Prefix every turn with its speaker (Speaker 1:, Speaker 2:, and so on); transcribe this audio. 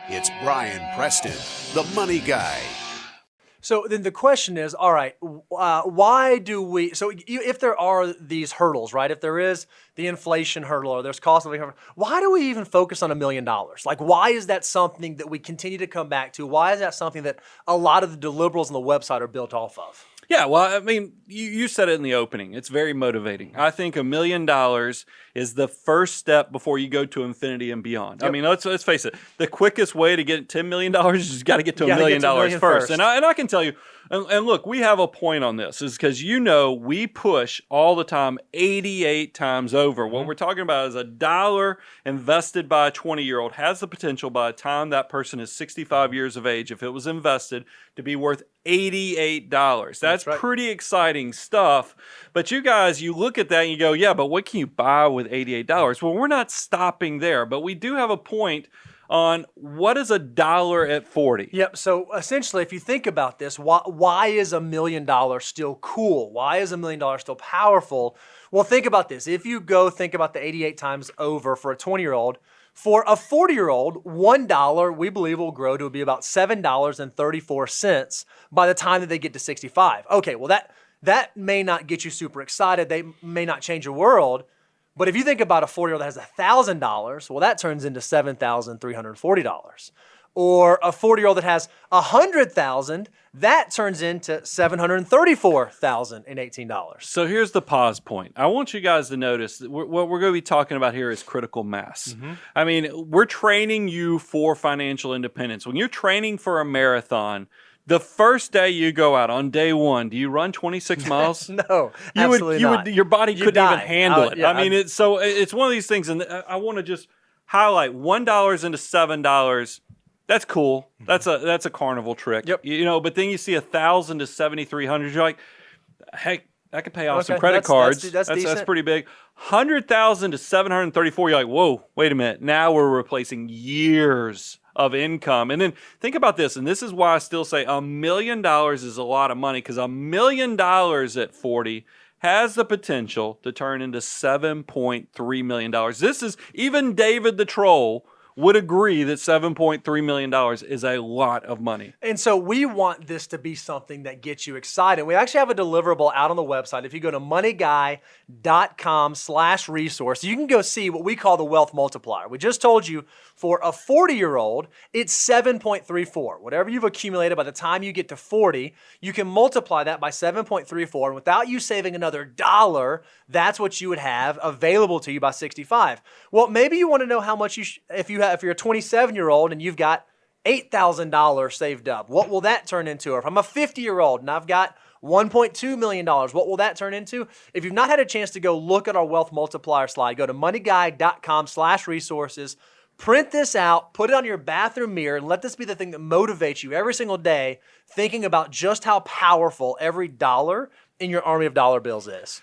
Speaker 1: It's Brian Preston, the money guy.
Speaker 2: So then the question is, all right, why do we, so if there are these hurdles, right? If there is the inflation hurdle or there's cost of living hurdle, why do we even focus on $1 million? Like, why is that something that we continue to come back to? Why is that something that a lot of the deliverables on the website are built off of?
Speaker 3: Yeah, well, I mean, you said it in the opening. It's very motivating. I think $1 million is the first step before you go to infinity and beyond.
Speaker 2: Yep.
Speaker 3: I mean, let's face it. The quickest way to get $10 million is you got to get to $1 million first. And I can tell you, and look, we have a point on this, is because we push all the time 88 times over. What we're talking about is $1 invested by a 20-year-old has the potential by the time that person is 65 years of age, if it was invested, to be worth $88. That's
Speaker 2: right.
Speaker 3: Pretty exciting stuff. But you guys, you look at that and you go, yeah, but what can you buy with $88? Well, we're not stopping there, but we do have a point on what is $1 at 40.
Speaker 2: Yep. So essentially, if you think about this, why is $1 million still cool? Why is $1 million still powerful? Well, think about this. If you go think about the 88 times over for a 20-year-old, for a 40-year-old, $1 we believe will grow to be about $7.34 by the time that they get to 65. Okay, well that may not get you super excited. They may not change your world. But if you think about a 40-year-old that has $1,000, well, that turns into $7,340. Or a 40-year-old that has $100,000, that turns into $734,018.
Speaker 3: So here's the pause point. I want you guys to notice that what we're going to be talking about here is critical mass. I mean, we're training you for financial independence. When you're training for a marathon, the first day you go out, on day one, do you run 26 miles?
Speaker 2: No, absolutely not.
Speaker 3: Your body couldn't even handle it.
Speaker 2: Yeah,
Speaker 3: I mean, it's one of these things, and I want to just highlight $1 into $7. That's cool. That's a carnival trick.
Speaker 2: Yep.
Speaker 3: But then you see 1,000 to 7,300. You're like, heck, that could pay off some credit
Speaker 2: that's
Speaker 3: cards.
Speaker 2: decent.
Speaker 3: Pretty big. 100,000 to 734. You're like, whoa, wait a minute. Now we're replacing years of income. And then think about this, and this is why I still say $1 million is a lot of money, because $1 million at 40 has the potential to turn into $7.3 million. This is, even David the Troll would agree that $7.3 million is a lot of money.
Speaker 2: And so we want this to be something that gets you excited. We actually have a deliverable out on the website. If you go to moneyguy.com/resource, you can go see what we call the wealth multiplier. We just told you for a 40-year-old, it's 7.34. Whatever you've accumulated by the time you get to 40, you can multiply that by 7.34. And without you saving another $1, that's what you would have available to you by 65. Well, maybe you want to know how much if you're a 27-year-old and you've got $8,000 saved up, what will that turn into? Or if I'm a 50-year-old and I've got $1.2 million, what will that turn into? If you've not had a chance to go look at our wealth multiplier slide, go to moneyguy.com/resources, print this out, put it on your bathroom mirror, and let this be the thing that motivates you every single day, thinking about just how powerful every dollar in your army of dollar bills is.